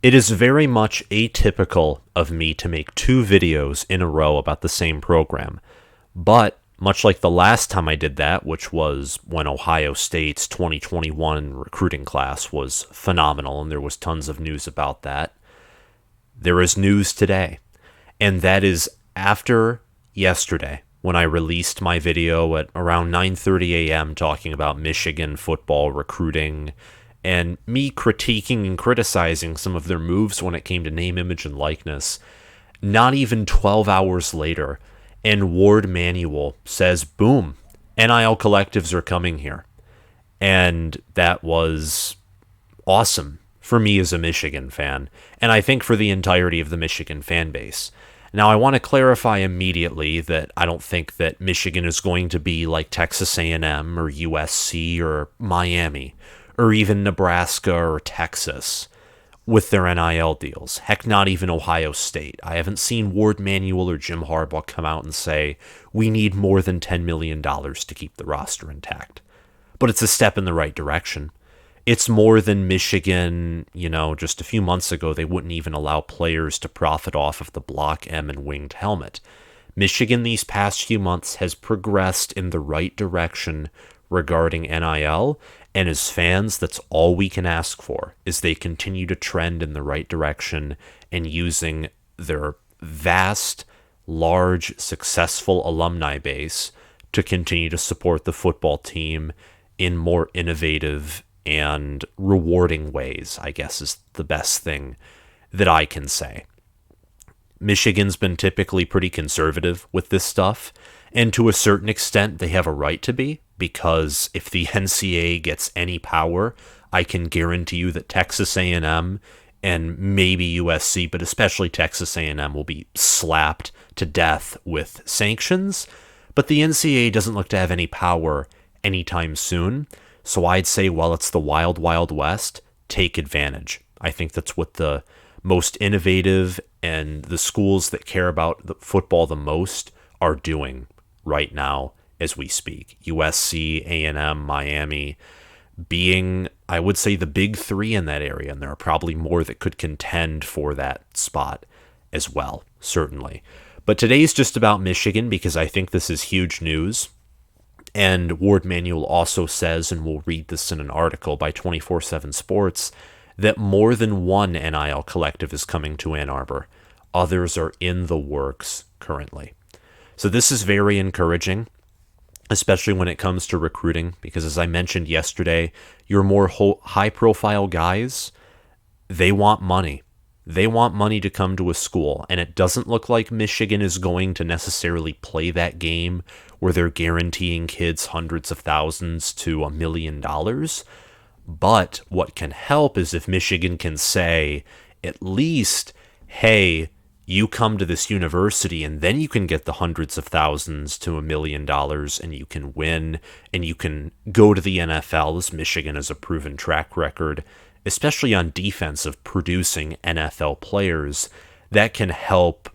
It is very much atypical of me to make two videos in a row about the same program. But much like the last time I did that, which was when Ohio State's 2021 recruiting class was phenomenal and there was tons of news about that, there is news today. And that is after yesterday, when I released my video at around 9:30 a.m. talking about Michigan football recruiting and me critiquing and criticizing some of their moves when it came to name, image, and likeness. Not even 12 hours later, and Warde Manuel says, boom, NIL collectives are coming here. And that was awesome for me as a Michigan fan, and I think for the entirety of the Michigan fan base. Now, I want to clarify immediately that I don't think that Michigan is going to be like Texas A&M or USC or Miami or even Nebraska or Texas with their NIL deals. Heck, not even Ohio State. I haven't seen Warde Manuel or Jim Harbaugh come out and say, we need more than $10 million to keep the roster intact. But it's a step in the right direction. It's more than Michigan, just a few months ago, they wouldn't even allow players to profit off of the Block M and winged helmet. Michigan these past few months has progressed in the right direction regarding NIL, and as fans, that's all we can ask for, is they continue to trend in the right direction and using their vast, large, successful alumni base to continue to support the football team in more innovative and rewarding ways, I guess is the best thing that I can say. Michigan's been typically pretty conservative with this stuff, and to a certain extent, they have a right to be, because if the NCAA gets any power, I can guarantee you that Texas A&M and maybe USC, but especially Texas A&M, will be slapped to death with sanctions. But the NCAA doesn't look to have any power anytime soon, so I'd say while it's the wild, wild west, take advantage. I think that's what the most innovative and the schools that care about the football the most are doing right now as we speak. USC, A&M, Miami being, I would say, the big three in that area, and there are probably more that could contend for that spot as well, certainly. But today's just about Michigan because I think this is huge news. And Warde Manuel also says, and we'll read this in an article by 24/7 Sports, that more than one NIL collective is coming to Ann Arbor. Others are in the works currently. So this is very encouraging, especially when it comes to recruiting, because as I mentioned yesterday, your more high-profile guys, they want money. They want money to come to a school, and it doesn't look like Michigan is going to necessarily play that game where they're guaranteeing kids hundreds of thousands to $1 million. But what can help is if Michigan can say, at least, hey, you come to this university and then you can get the hundreds of thousands to $1 million and you can win and you can go to the NFL, as Michigan has a proven track record, especially on defense, of producing NFL players. That can help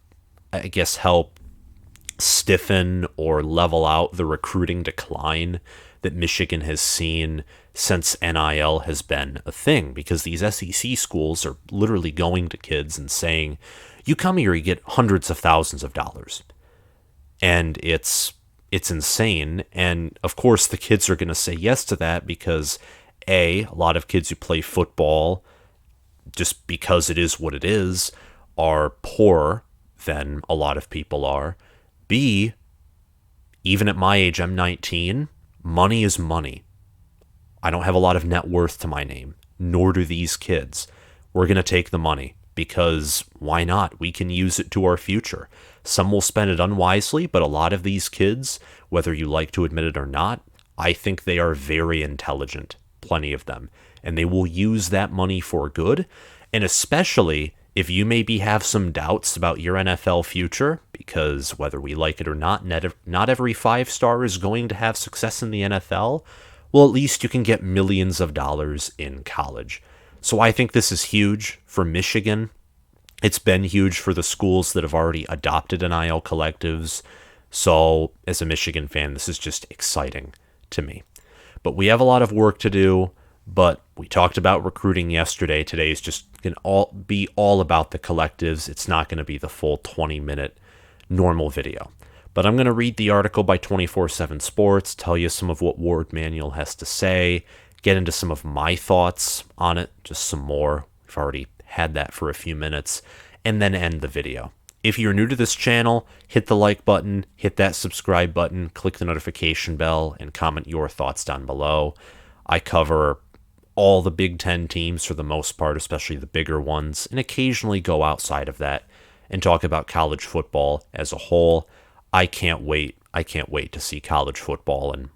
stiffen or level out the recruiting decline that Michigan has seen since NIL has been a thing, because these SEC schools are literally going to kids and saying, you come here, you get hundreds of thousands of dollars. And it's insane. And of course, the kids are going to say yes to that because a lot of kids who play football, just because it is what it is, are poorer than a lot of people are. B, even at my age, I'm 19, money is money. I don't have a lot of net worth to my name, nor do these kids. We're going to take the money because why not? We can use it to our future. Some will spend it unwisely, but a lot of these kids, whether you like to admit it or not, I think they are very intelligent, plenty of them, and they will use that money for good. And especially if you maybe have some doubts about your NFL future, because whether we like it or not, not every 5-star is going to have success in the NFL, well, at least you can get millions of dollars in college. So I think this is huge for Michigan. It's been huge for the schools that have already adopted NIL collectives. So as a Michigan fan, this is just exciting to me. But we have a lot of work to do. But we talked about recruiting yesterday. Today is just going to be all about the collectives. It's not going to be the full 20-minute normal video. But I'm going to read the article by 24/7 Sports, tell you some of what Warde Manuel has to say, get into some of my thoughts on it, just some more. We've already had that for a few minutes, and then end the video. If you're new to this channel, hit the like button, hit that subscribe button, click the notification bell, and comment your thoughts down below. I cover all the Big Ten teams for the most part, especially the bigger ones, and occasionally go outside of that and talk about college football as a whole. I can't wait. I can't wait to see college football in,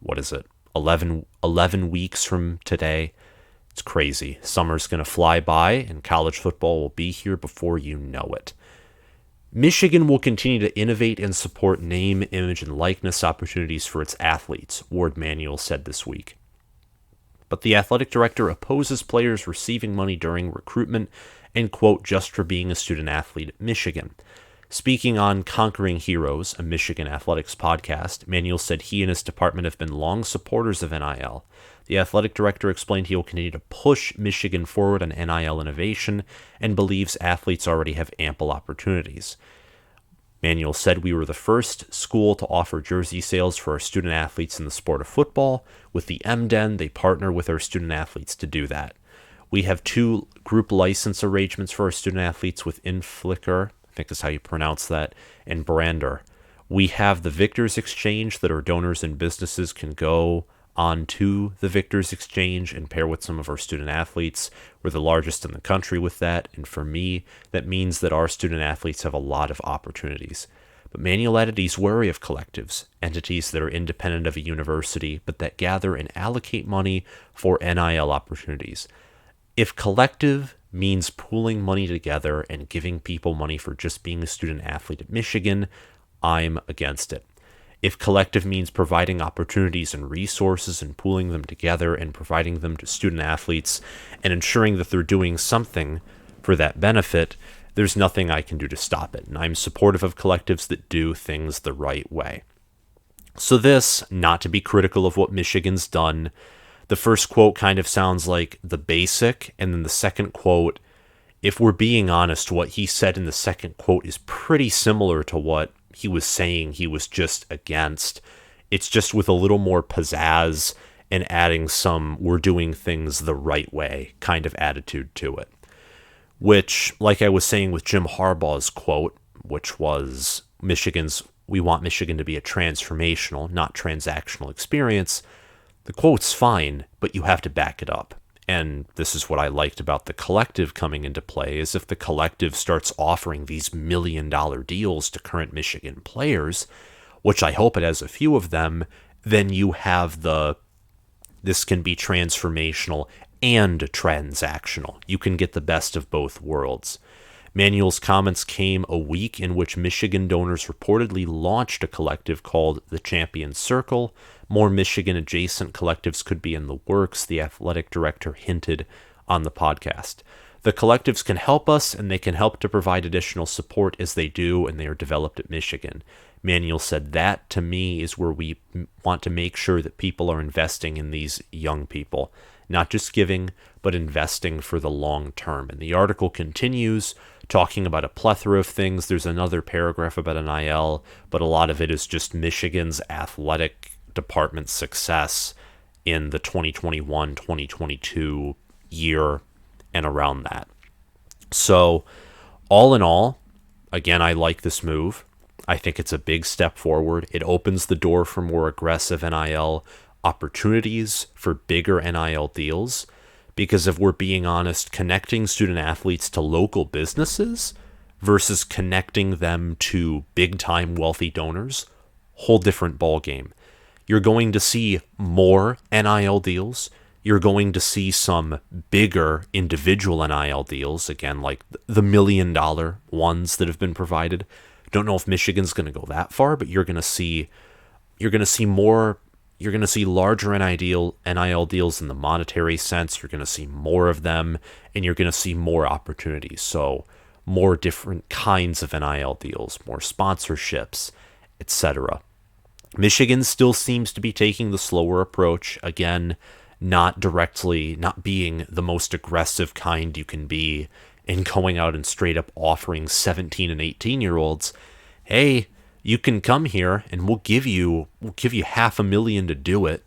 11 weeks from today. It's crazy. Summer's going to fly by, and college football will be here before you know it. Michigan will continue to innovate and support name, image, and likeness opportunities for its athletes, Warde Manuel said this week. But the athletic director opposes players receiving money during recruitment and, quote, just for being a student athlete at Michigan. Speaking on Conquering Heroes, a Michigan athletics podcast, Manuel said he and his department have been long supporters of NIL. The athletic director explained he will continue to push Michigan forward on NIL innovation and believes athletes already have ample opportunities. Manuel said we were the first school to offer jersey sales for our student athletes in the sport of football. With the MDen, they partner with our student athletes to do that. We have 2 group license arrangements for our student athletes with Inflicker, I think is how you pronounce that, and Brander. We have the Victors Exchange that our donors and businesses can go on to the Victors Exchange and pair with some of our student athletes. We're the largest in the country with that, and for me, that means that our student athletes have a lot of opportunities. But Manuel added he's wary of collectives, entities that are independent of a university, but that gather and allocate money for NIL opportunities. If collective means pooling money together and giving people money for just being a student athlete at Michigan, I'm against it. If collective means providing opportunities and resources and pooling them together and providing them to student athletes and ensuring that they're doing something for that benefit, there's nothing I can do to stop it. And I'm supportive of collectives that do things the right way. So this, not to be critical of what Michigan's done, the first quote kind of sounds like the basic, and then the second quote, if we're being honest, what he said in the second quote is pretty similar to what he was saying he was just against. It's just with a little more pizzazz and adding some we're doing things the right way kind of attitude to it. Which, like I was saying with Jim Harbaugh's quote, which was we want Michigan to be a transformational, not transactional experience. The quote's fine, but you have to back it up. And this is what I liked about the collective coming into play, is if the collective starts offering these $1 million deals to current Michigan players, which I hope it has a few of them, then you have this can be transformational and transactional. You can get the best of both worlds. Manuel's comments came a week in which Michigan donors reportedly launched a collective called the Champion Circle. More Michigan-adjacent collectives could be in the works, the athletic director hinted on the podcast. The collectives can help us, and they can help to provide additional support as they do, and they are developed at Michigan. Manuel said that, to me, is where we want to make sure that people are investing in these young people. Not just giving, but investing for the long term. And the article continues talking about a plethora of things. There's another paragraph about NIL, but a lot of it is just Michigan's athletic department success in the 2021-2022 year and around that. So, all in all, again, I like this move. I think it's a big step forward. It opens the door for more aggressive NIL opportunities, for bigger NIL deals, because if we're being honest, connecting student athletes to local businesses versus connecting them to big-time wealthy donors, whole different ballgame. You're going to see more NIL deals. You're going to see some bigger individual NIL deals, again, like the $1 million ones that have been provided. Don't know if Michigan's going to go that far, but you're going to see more. You're going to see larger NIL deals in the monetary sense. You're going to see more of them, and you're going to see more opportunities. So more different kinds of NIL deals, more sponsorships, etc. Michigan still seems to be taking the slower approach. Again, not being the most aggressive kind you can be, and going out and straight up offering 17 and 18-year-olds, hey, you can come here and we'll give you $500,000 to do it,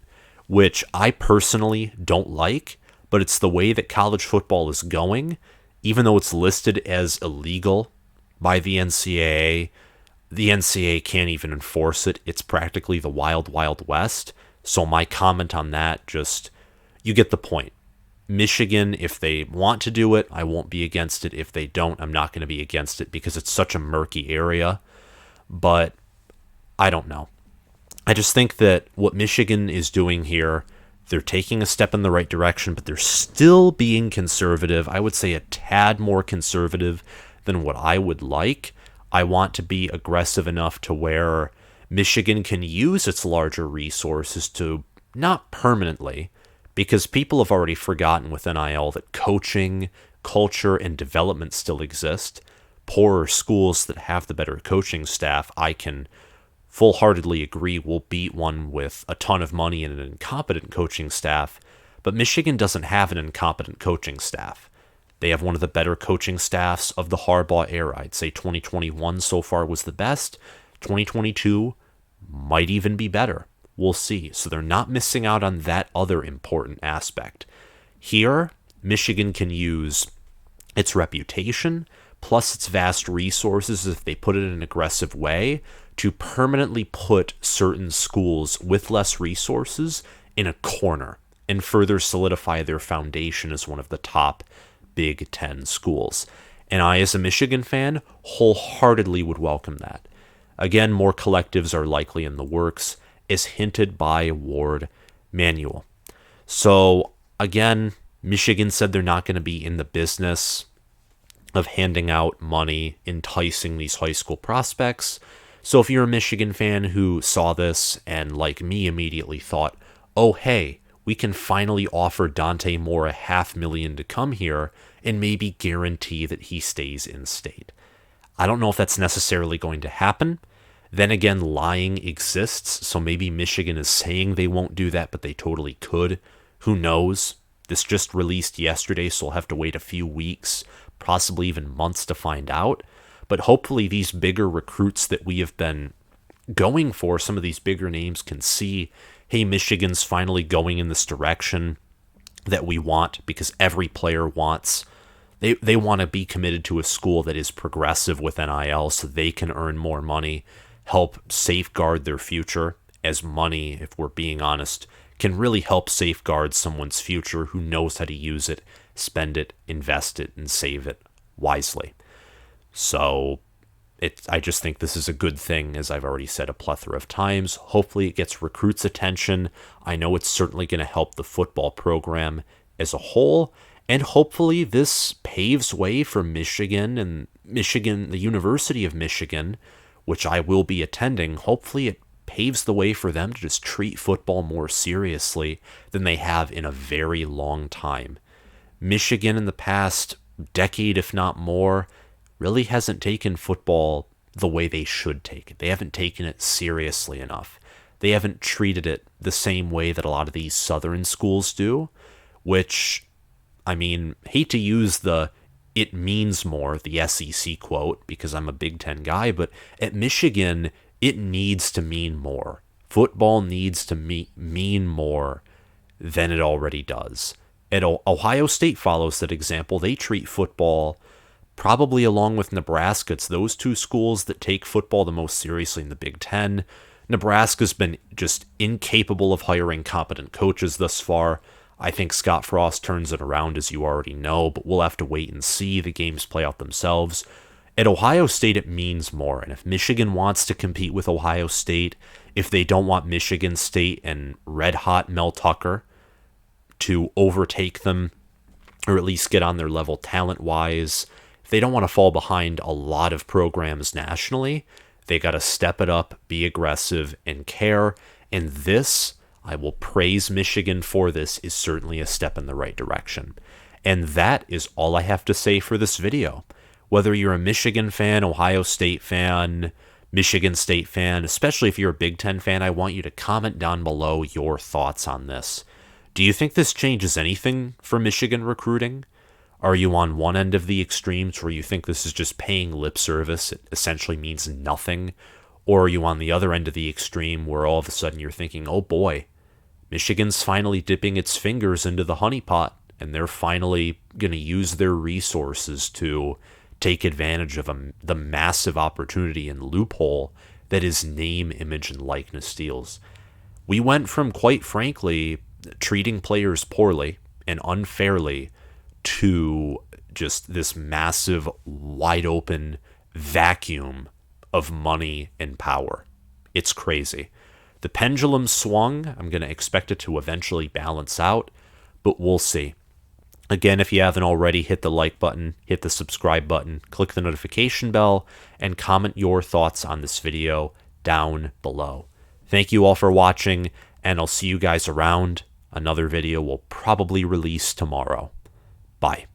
which I personally don't like, but it's the way that college football is going. Even though it's listed as illegal by the NCAA, the NCAA can't even enforce it. It's practically the wild, wild west. So my comment on that, just, you get the point. Michigan, if they want to do it, I won't be against it. If they don't, I'm not going to be against it because it's such a murky area. But I don't know. I just think that what Michigan is doing here, they're taking a step in the right direction, but they're still being conservative. I would say a tad more conservative than what I would like. I want to be aggressive enough to where Michigan can use its larger resources to, not permanently, because people have already forgotten with NIL that coaching, culture, and development still exist. Poorer schools that have the better coaching staff, I can full-heartedly agree, will beat one with a ton of money and an incompetent coaching staff, but Michigan doesn't have an incompetent coaching staff. They have one of the better coaching staffs of the Harbaugh era. I'd say 2021 so far was the best. 2022 might even be better. We'll see. So they're not missing out on that other important aspect. Here, Michigan can use its reputation plus its vast resources, if they put it in an aggressive way, to permanently put certain schools with less resources in a corner and further solidify their foundation as one of the top Big Ten schools. And I, as a Michigan fan, wholeheartedly would welcome that. Again, more collectives are likely in the works, as hinted by Warde Manuel. So, again, Michigan said they're not going to be in the business of handing out money, enticing these high school prospects. So if you're a Michigan fan who saw this and, like me, immediately thought, oh, hey, we can finally offer Dante Moore $500,000 to come here and maybe guarantee that he stays in state. I don't know if that's necessarily going to happen. Then again, lying exists, so maybe Michigan is saying they won't do that, but they totally could. Who knows? This just released yesterday, so we'll have to wait a few weeks, possibly even months to find out. But hopefully these bigger recruits that we have been going for, some of these bigger names, can see, hey, Michigan's finally going in this direction that we want, because every player wants. They want to be committed to a school that is progressive with NIL so they can earn more money, help safeguard their future, as money, if we're being honest, can really help safeguard someone's future who knows how to use it, spend it, invest it, and save it wisely. So I just think this is a good thing, as I've already said a plethora of times. Hopefully it gets recruits' attention. I know it's certainly going to help the football program as a whole, and hopefully this paves way for Michigan and the University of Michigan, which I will be attending. Hopefully it paves the way for them to just treat football more seriously than they have in a very long time. Michigan in the past decade, if not more, really hasn't taken football the way they should take it. They haven't taken it seriously enough. They haven't treated it the same way that a lot of these southern schools do, which, I mean, hate to use the "it means more," the SEC quote, because I'm a Big Ten guy, but at Michigan, it needs to mean more. Football needs to mean more than it already does. And Ohio State follows that example. They treat football, probably along with Nebraska, it's those two schools that take football the most seriously in the Big Ten. Nebraska's been just incapable of hiring competent coaches thus far. I think Scott Frost turns it around, as you already know, but we'll have to wait and see. The games play out themselves. At Ohio State, it means more. And if Michigan wants to compete with Ohio State, if they don't want Michigan State and red-hot Mel Tucker to overtake them, or at least get on their level talent-wise, if they don't want to fall behind a lot of programs nationally, they got to step it up, be aggressive, and care. And this, I will praise Michigan for this, is certainly a step in the right direction. And that is all I have to say for this video. Whether you're a Michigan fan, Ohio State fan, Michigan State fan, especially if you're a Big Ten fan, I want you to comment down below your thoughts on this. Do you think this changes anything for Michigan recruiting? Are you on one end of the extremes where you think this is just paying lip service, it essentially means nothing? Or are you on the other end of the extreme where all of a sudden you're thinking, oh boy, Michigan's finally dipping its fingers into the honeypot, and they're finally going to use their resources to take advantage of the massive opportunity and loophole that is name, image, and likeness deals. We went from, quite frankly, treating players poorly and unfairly to just this massive, wide open vacuum of money and power. It's crazy. The pendulum swung. I'm going to expect it to eventually balance out, but we'll see. Again, if you haven't already, hit the like button, hit the subscribe button, click the notification bell, and comment your thoughts on this video down below. Thank you all for watching, and I'll see you guys around. Another video will probably release tomorrow. Bye.